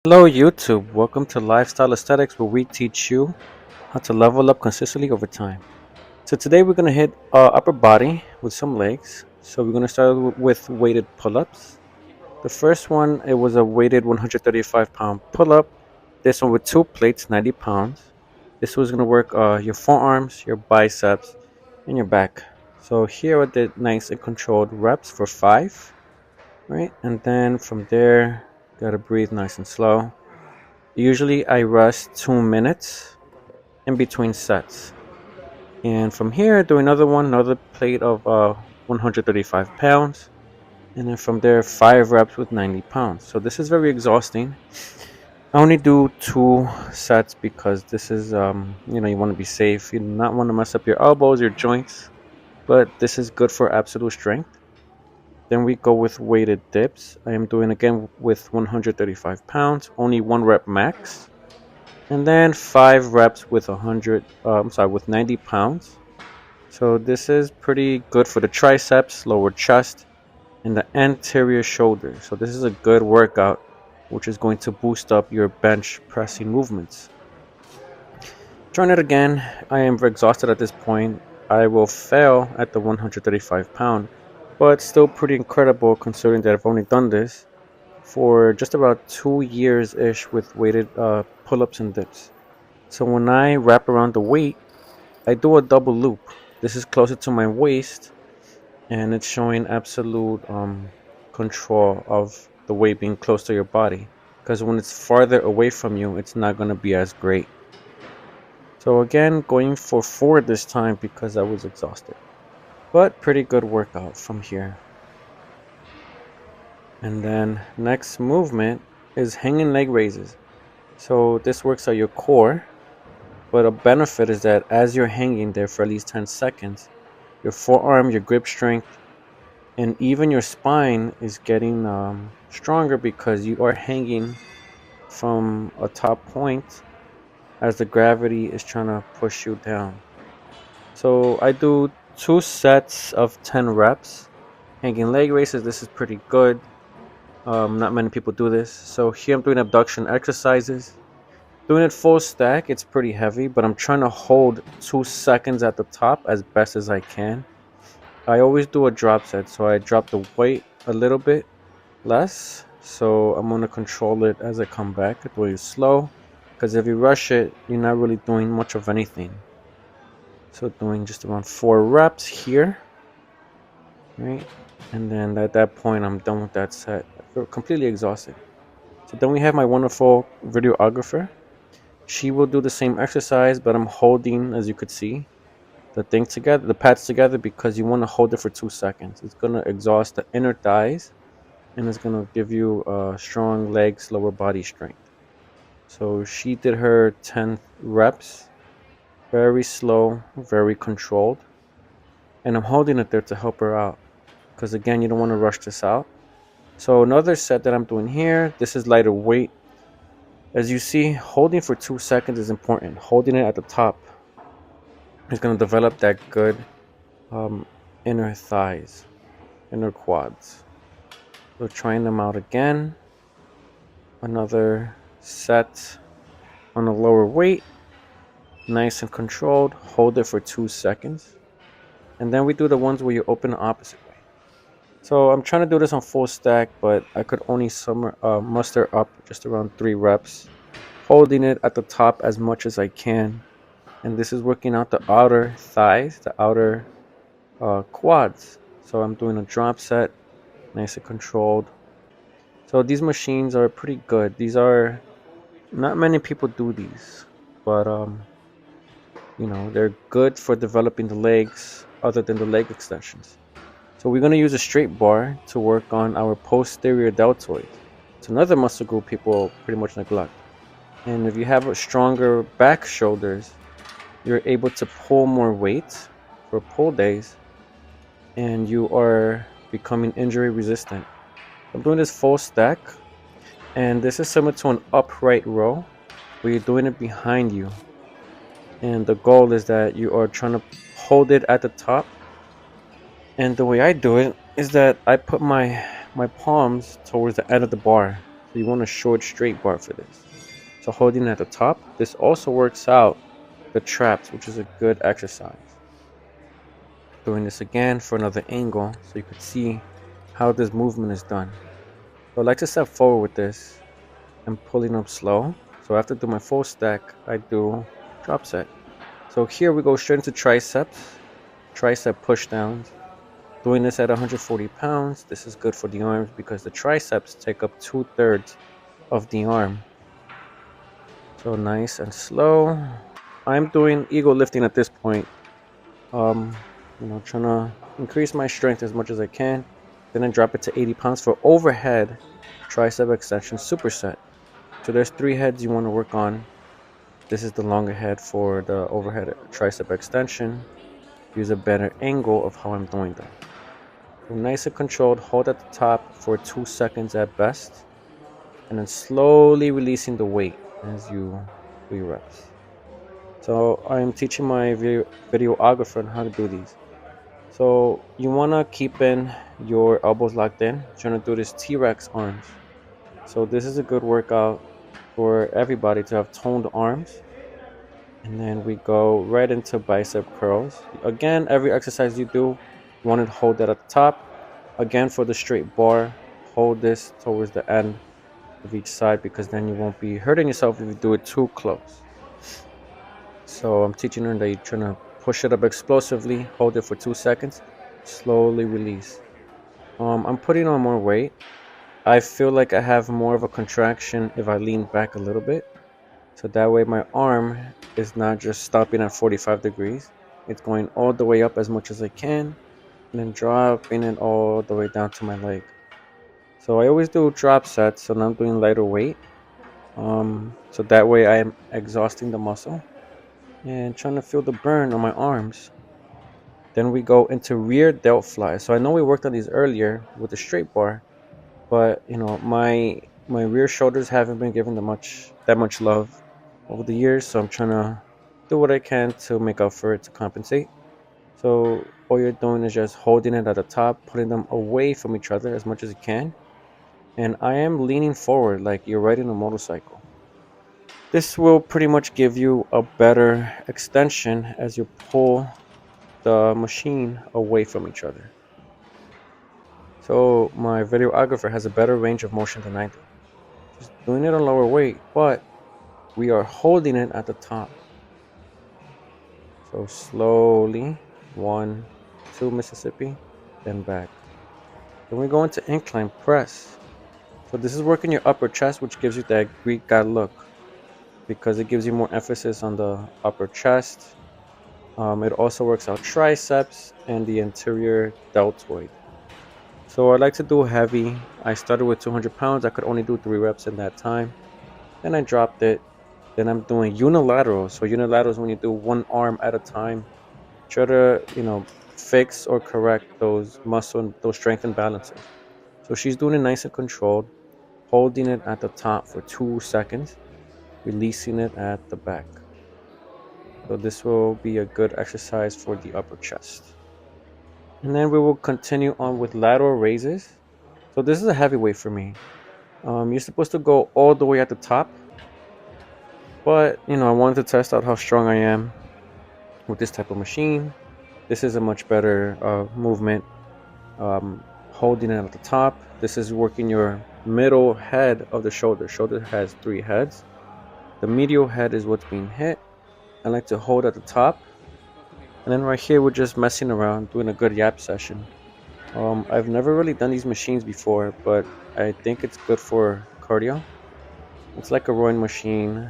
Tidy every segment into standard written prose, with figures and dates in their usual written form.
Hello YouTube, welcome to Lifestyle Aesthetics where we teach you how to level up consistently over time. So today we're going to hit upper body with some legs. So we're going to start with weighted pull-ups. The first one, it was a weighted 135-pound pull-up. This one with two plates, 90 pounds. This was going to work your forearms, your biceps, and your back. So here I did nice and controlled reps for 5, right? And then from there, got to breathe nice and slow. Usually I rest 2 minutes in between sets. And from here, do another plate of 135 pounds. And then from there, 5 reps with 90 pounds. So this is very exhausting. I only do 2 sets because this is, you want to be safe. You do not want to mess up your elbows, your joints. But this is good for absolute strength. Then we go with weighted dips. I am doing again with 135 pounds, only 1 rep max. And then 5 reps with with 90 pounds. So this is pretty good for the triceps, lower chest, and the anterior shoulder. So this is a good workout, which is going to boost up your bench pressing movements. Trying it again. I am exhausted at this point. I will fail at the 135-pound, but still pretty incredible considering that I've only done this for just about 2 years-ish with weighted pull-ups and dips. So when I wrap around the weight, I do a double loop. This is closer to my waist, and it's showing absolute control of the weight being close to your body. Because when it's farther away from you, it's not going to be as great. So again, going for 4 this time because I was exhausted. But pretty good workout from here. And then next movement is hanging leg raises. So this works on your core. But a benefit is that as you're hanging there for at least 10 seconds, your forearm, your grip strength, and even your spine is getting stronger because you are hanging from a top point as the gravity is trying to push you down. So I do 2 sets of 10 reps. Hanging leg raises, this is pretty good. Not many people do this. So here I'm doing abduction exercises. Doing it full stack, it's pretty heavy, but I'm trying to hold 2 seconds at the top as best as I can. I always do a drop set, so I drop the weight a little bit less. So I'm going to control it as I come back. Do it slow, because if you rush it, you're not really doing much of anything. So doing just around 4 reps here, right? And then at that point, I'm done with that set. I feel completely exhausted. So then we have my wonderful videographer. She will do the same exercise, but I'm holding, as you could see, the pads together because you want to hold it for 2 seconds. It's going to exhaust the inner thighs, and it's going to give you strong legs, lower body strength. So she did her 10 reps, very slow, very controlled, and I'm holding it there to help her out because again, you don't want to rush this out. So another set that I'm doing here, this is lighter weight. As you see, holding for 2 seconds is important. Holding it at the top is going to develop that good inner thighs, inner quads. So trying them out again. Another set on a lower weight. Nice and controlled. Hold it for 2 seconds. And then we do the ones where you open the opposite way. So I'm trying to do this on full stack, but I could only muster up just around 3 reps. Holding it at the top as much as I can. And this is working out the outer thighs, the outer quads. So I'm doing a drop set, nice and controlled. So these machines are pretty good. These are, not many people do these, but they're good for developing the legs other than the leg extensions. So we're going to use a straight bar to work on our posterior deltoid. It's another muscle group people pretty much neglect. And if you have a stronger back shoulders, you're able to pull more weight for pull days, and you are becoming injury resistant. I'm doing this full stack, and this is similar to an upright row where you're doing it behind you. And the goal is that you are trying to hold it at the top. And the way I do it is that I put my palms towards the end of the bar. So you want a short straight bar for this. So holding at the top, this also works out the traps, which is a good exercise. Doing this again for another angle so you could see how this movement is done. So I like to step forward with this and pulling up slow. So after I do my full stack, I do drop set. So here we go straight into tricep pushdowns. Doing this at 140 pounds, this is good for the arms because the triceps take up 2/3 of the arm. So nice and slow. I'm doing ego lifting at this point. Trying to increase my strength as much as I can. Then I drop it to 80 pounds for overhead tricep extension superset. So there's 3 heads you want to work on. This is the longer head for the overhead tricep extension. Use a better angle of how I'm doing that. So nice and controlled, hold at the top for 2 seconds at best. And then slowly releasing the weight as you do your reps. So I am teaching my videographer on how to do these. So you want to keep in your elbows locked in. You're trying to do this T-Rex arms. So this is a good workout for everybody to have toned arms. And then we go right into bicep curls. Again, every exercise you do, you want to hold that at the top. Again, for the straight bar, hold this towards the end of each side because then you won't be hurting yourself if you do it too close. So I'm teaching her that you're trying to push it up explosively, hold it for 2 seconds, slowly release. I'm putting on more weight. I feel like I have more of a contraction if I lean back a little bit. So that way my arm is not just stopping at 45 degrees. It's going all the way up as much as I can and then dropping it all the way down to my leg. So I always do drop sets, so now I'm doing lighter weight. So that way I am exhausting the muscle and trying to feel the burn on my arms. Then we go into rear delt fly. So I know we worked on these earlier with the straight bar, but my rear shoulders haven't been given that much love over the years, so I'm trying to do what I can to make up for it, to compensate. So all you're doing is just holding it at the top, putting them away from each other as much as you can. And I am leaning forward like you're riding a motorcycle. This will pretty much give you a better extension as you pull the machine away from each other. So my videographer has a better range of motion than I do. Just doing it on lower weight, but we are holding it at the top. So slowly, 1, 2 Mississippi, then back. Then we go into incline press. So this is working your upper chest, which gives you that Greek god look because it gives you more emphasis on the upper chest. It also works out triceps and the anterior deltoid. So I like to do heavy. I started with 200 pounds. I could only do 3 reps in that time. Then I dropped it. Then I'm doing unilateral. So unilateral is when you do one arm at a time. Try to, fix or correct those muscle, those strength imbalances. So she's doing it nice and controlled, holding it at the top for 2 seconds, releasing it at the back. So this will be a good exercise for the upper chest. And then we will continue on with lateral raises. So this is a heavy weight for me. You're supposed to go all the way at the top. But, I wanted to test out how strong I am with this type of machine. This is a much better movement. Holding it at the top. This is working your middle head of the shoulder. Shoulder has 3 heads. The medial head is what's being hit. I like to hold at the top. And then right here, we're just messing around, doing a good yap session. I've never really done these machines before, but I think it's good for cardio. It's like a rowing machine,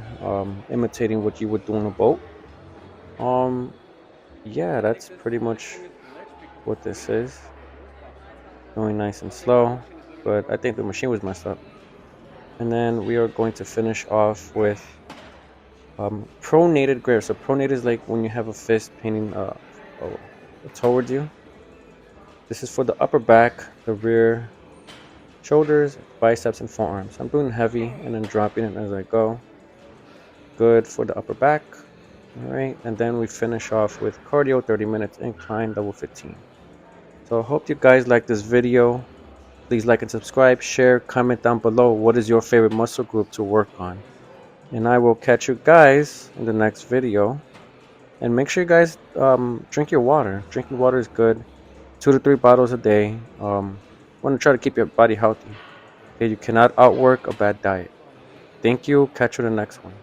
imitating what you would do on a boat. Yeah, that's pretty much what this is. Going nice and slow, but I think the machine was messed up. And then we are going to finish off with pronated grip. So pronate is like when you have a fist painting towards you. This is for the upper back, the rear shoulders, biceps, and forearms. I'm doing heavy and then dropping it as I go. Good for the upper back. All right, and then we finish off with cardio, 30 minutes incline, double 15. So I hope you guys like this video. Please like and subscribe, share, comment down below what is your favorite muscle group to work on. And I will catch you guys in the next video. And make sure you guys drink your water. Drinking water is good. 2 to 3 bottles a day. Want to try to keep your body healthy. Okay, you cannot outwork a bad diet. Thank you. Catch you in the next one.